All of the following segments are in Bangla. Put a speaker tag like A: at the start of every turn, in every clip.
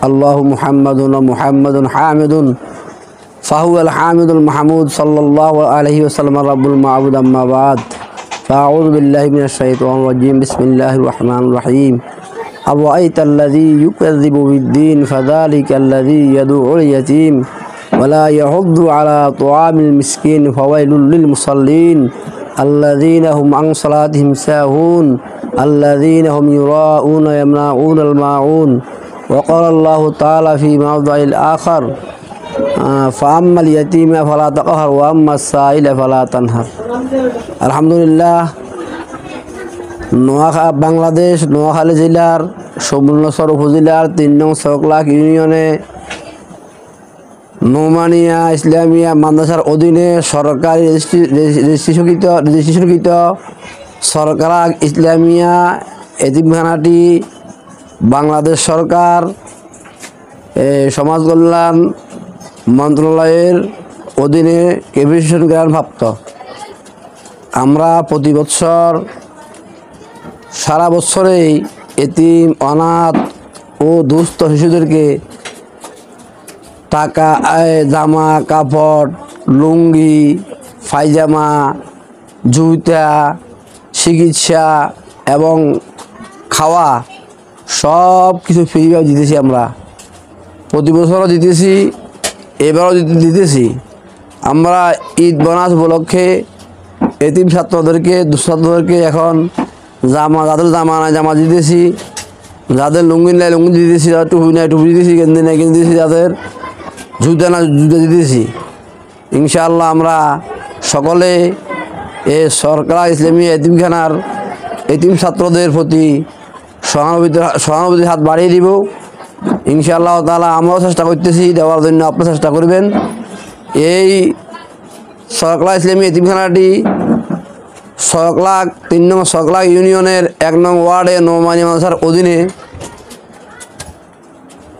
A: আল্লাহু মুহাম্মাদুন মুহাম্মাদুন হামিদুন ফাহুয়াল হামিদুল মাহমুদ সাল্লাল্লাহু আলাইহি ওয়াসাল্লাম রাব্বুল মা'বুদ আম্মা বাদ ফাআউযু বিল্লাহি মিনাশ শাইতানির রাজীম বিসমিল্লাহির রহমানির রহিম আরাআইতাল্লাযী ইউকাযযিবু বিদ্দীন ফাযালিকাল্লাযী ইয়াদউল ইয়াতীম ওয়া লা ইয়াহুদ্দু আলা তুআমিল মিসকিন ফাওয়াইলুল লিল মুসাল্লিন আল্লাযীনা হুম আন সালাতিহিম সাহুন আল্লাযীনা হুম ইউরাউনা ওয়া ইয়ামনাউনাল মাউন وقال الله تعالى في موضع آخر فأما اليتيم فلا تقهر وأما السائل فلا تنهر আলহামদুলিল্লাহ বাংলাদেশ নোয়াখালী জেলার সুবর্ণচর উপজেলার ৩ নং চকলাক ইউনিয়নে নোমানিয়া ইসলামিয়া মাদ্রাসার অধীনে সরকারি রেজিস্ট্রেশনকৃত সরকার ইসলামিয়া এতিমখানাটি বাংলাদেশ সরকার সমাজ কল্যাণ মন্ত্রণালয়ের অধীনে ক্যাপিটেশন গ্রহণপ্রাপ্ত। আমরা প্রতি বছর সারা বছরেই এতিম অনাথ ও দুস্থ শিশুদেরকে টাকা জামা কাপড় লুঙ্গি পায়জামা জুতা চিকিৎসা এবং খাওয়া সব কিছু ফ্রিভাবে দিতেছি। আমরা প্রতি বছরও দিতেছি, এবারও দিতেছি। আমরা ঈদ বোনাস উপলক্ষে এতিম ছাত্রদেরকে দুঃছাত্রদেরকে এখন যাদের জামা নাই জামা দিতেছি, যাদের লুঙ্গি নাই লুঙ্গি দিতেছি, যাদের টুপি নাই টুপি দিতেছি, গেঞ্জি নাই গেঞ্জি দিতেছি, যাদের জুতা না জুতা দিতেছি। ইনশাআল্লাহ আমরা সকলে এই সরকার ইসলামী এতিমখানার এতিম ছাত্রদের প্রতি সহানুভূতির হাত বাড়িয়ে দিব ইনশাআল্লাহ তাআলা। আমরাও চেষ্টা করতেছি দেওয়ার জন্য, আপনারা চেষ্টা করবেন। এই সরকার ইসলামী এতিমখানাটি ৩ নং চকলাক ইউনিয়নের ১ নং ওয়ার্ডে নোমানিয়া মাদ্রাসার অধীনে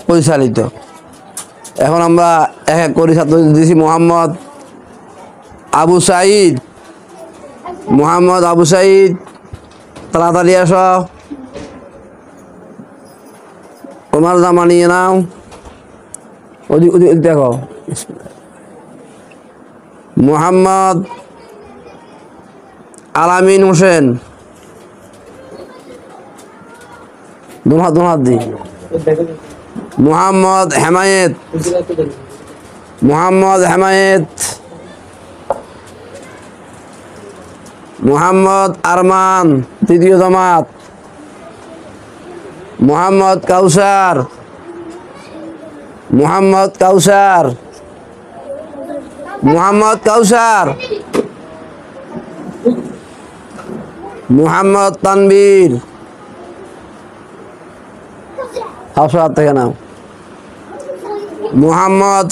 A: পরিচালিত। এখন আমরা এক এক করে ছাত্র দিয়েছি। মোহাম্মদ আবু সাঈদ তাড়াতাড়ি আসো, তোমার জামা নিয়ে নাও। ওদিক দেখো। মোহাম্মদ আলামিন হোসেন, দোহাত দি। মোহাম্মদ হেমায়েত, মোহাম্মদ আরমান ৩য় জামাত, মোহাম্মদ কাউসার, মোহাম্মদ তানবীর, হাত থেকে নাও। মোহাম্মদ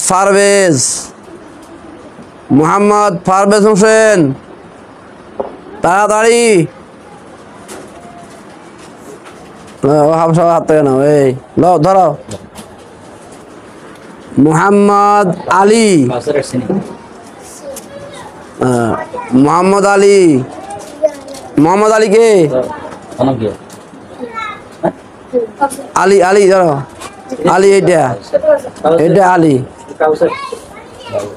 A: পারভেজ হোসেন, তাড়াতাড়ি হাত থেকে নাও। এই লো ধরো। মোহাম্মদ আলী, মোহাম্মদ আলী কে? আলী ধরো। আলী এটা আলী।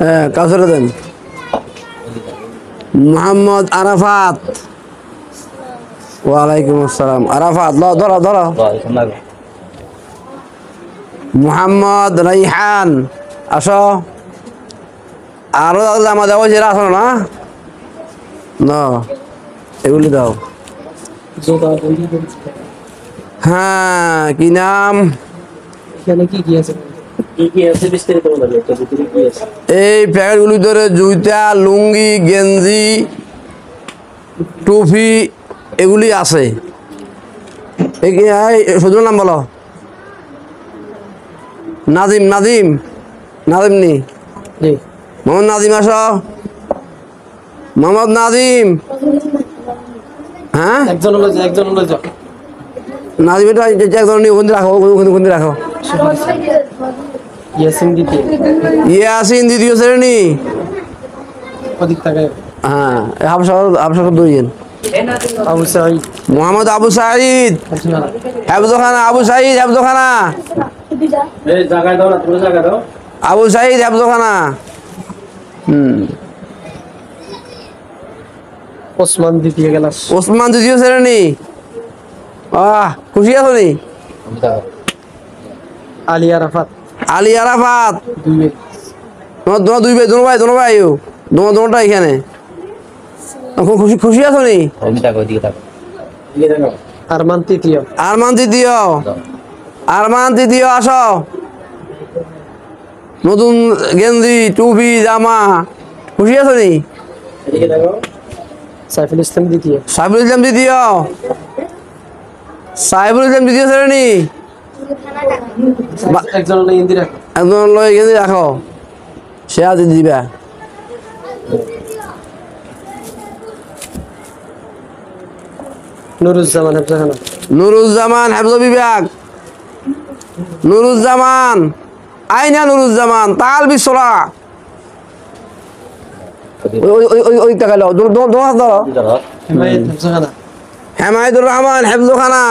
A: হ্যাঁ কাউসার দেন। মোহাম্মদ আরাফাত, ওয়ালাইকুম আসসালাম। আরাফাত ধরো। মোহাম্মদ রাইহান আসো। আরো জামা দেওয়া যেটা আসো না এগুলি দাও। হ্যাঁ কি নাম? এই প্যাকেটগুলি ধরে জুতা লুঙ্গি গেঞ্জি টুপি এগুলি আছে। শুধু নাম বলো। নাজিম নি মোহাম্মদ নাজিম আসো। মোহাম্মদ নাজিম। হ্যাঁ নাজিম একজন রাখো। ইয়াসিন দ্বিতীয় শ্রেণী। হ্যাঁ হাফসা দুইজন। মোহাম্মদ আবু সাঈদ, হেফজখানা আবু সাইদ হেফজখানা।
B: ওসমান দ্বিতীয় ক্লাস।
A: ওসমান দ্বিতীয় শ্রেণী। খুশি আছো নি?
B: আলী আরাফাত।
A: আলী আরাফাত।
B: 2
A: তোমার দুই ভাই, দোনো ভাই দোনোটা এখানে। খুশি খুশি আছো নি?
B: আরমান তৃতীয়।
A: আরমান তৃতীয় আসো। নতুন গেঞ্জি টুপি জামা, খুশি আছো নি?
B: সাইফুল ইসলাম দ্বিতীয়।
A: সাইফুল ইসলাম দ্বিতীয় শ্রেণী।
B: একজন ইন্দিরা।
A: একজন লই গেঞ্জি রাখো, সে আজ দিবা।
B: নুরুজ্জামান হেফজখানা।
A: নুরুজ্জামান হেফজ বিভাগ। নুরুজ্জামান আইনা নুরুজ্জামান তাল বিশ্বরা। ওই টাকালো হাত ধরো।
B: হিমায়ত হেফজখানা।
A: হেমায়তুর রহমান হেফজখানা।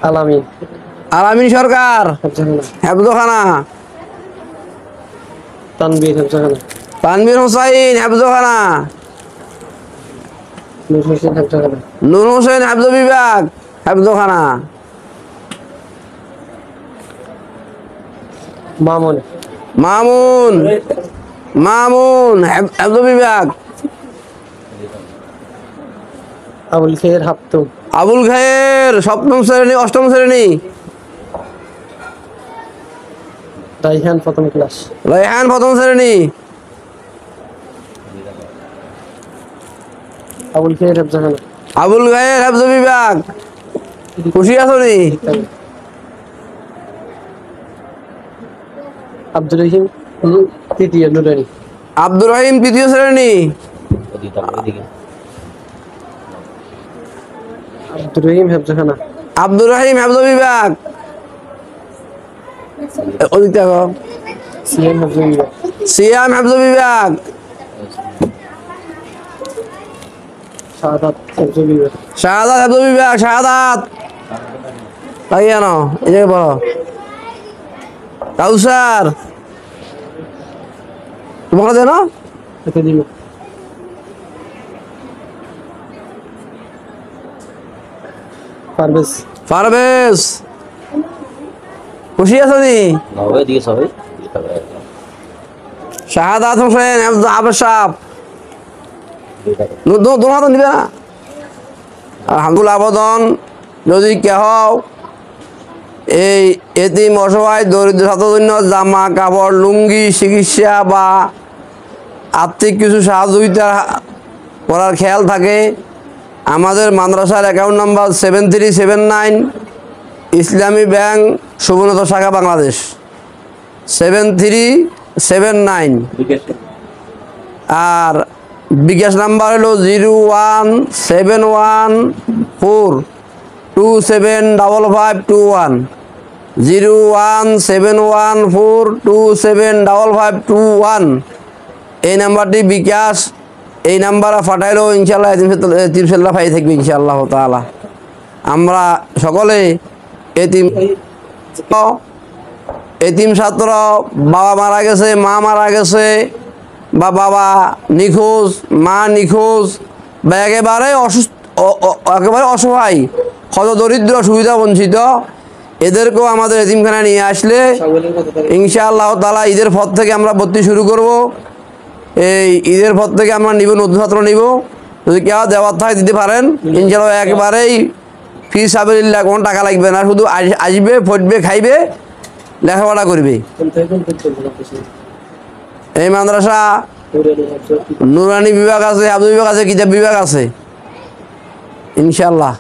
B: আলামিন।
A: আলামিন সরকার
B: হেফজখানা।
A: হেফজখানা।
B: তানবীর হেফজখানা।
A: তানভীর হোসাইন হেফজখানা।
B: নূর হোসেন হেফজখানা।
A: নূর হোসেন হেফজ বিভাগ হেফজখানা।
B: মামুন।
A: মামুন হেফজ বিভাগ।
B: আবুল খের হাপ্তু।
A: আবুল খায়ের সপ্তম শ্রেণী অষ্টম শ্রেণী।
B: রাইহান প্রথম ক্লাস।
A: রায়হান প্রথম শ্রেণী।
B: আবুল খের হেফজখানা।
A: আবুল খায়ের হেফজ বিভাগ। খুশি আছো নি?
B: আব্দুর রহিম তৃতীয় নুরানি।
A: আব্দুর রহিম তৃতীয় শ্রেণী।
B: আব্দুর রহিম হেফজখানা।
A: আব্দুর রহিম হেফজ বিভাগ। ওদিক দেখো।
B: সিএম হেফজ বিভাগ।
A: সিয়াম হেফজ বিভাগ।
B: শাহাদাত হেফজ বিভাগ।
A: শাহাদাত হেফজ বিভাগ। শাহাদাত লাগিয়ে আনো, এই জায়গায় বলো। কাউসার তোমাকে দেন।
B: এতে দিব।
A: পারভেজ খুশি আছো নি? শাহাদাত হোসেন হেফজ আবসাব। দোনো হাত নিবে না। আলহামদুলিল্লাহ আবেদন, যদি কেহ এই এতিম অসহায় দরিদ্র ছাত্রের জন্য জামা কাপড় লুঙ্গি চিকিৎসা বা আর্থিক কিছু সহযোগিতা করার খেয়াল থাকে, আমাদের মাদ্রাসার অ্যাকাউন্ট নাম্বার 7379 ইসলামী ব্যাংক সুবর্ণত শাখা বাংলাদেশ 7379। আর বিকাশ নাম্বার হলো 01714275521 01714275521। এই নাম্বারটি বিকাশ, এই নাম্বারে ফাটাইলেও ইনশাল্লাহ এতিমশাল্লাহ পাই থাকবে ইনশাআল্লাহ তাআলা। আমরা সকলে এতিম ছাত্র, বাবা মারা গেছে, মা মারা গেছে, বা বাবা নিখোঁজ, মা নিখোঁজ, বা একেবারে একেবারে অসহায়, হতদরিদ্র, সুবিধা বঞ্চিত, এদেরকেও আমাদের এতিমখানায় নিয়ে আসলে ইনশাআল্লাহ তাআলা ঈদের পর থেকে আমরা ভর্তি শুরু করব। এই ঈদের পর থেকে আমরা নিব, নতুন ছাত্র নিব। যদি কেউ দেওয়ার থাকে দিতে পারেন ইনশাআল্লাহ। একেবারেই ফি সাবিলিল্লাহ, কোনো টাকা লাগবে না, শুধু আসবে, পড়বে, খাইবে, লেখাপড়া করবে। এই মাদ্রাসা নুরানি বিভাগ আছে, হাফেজ বিভাগ আছে, কিতাব বিভাগ আছে ইনশাআল্লাহ।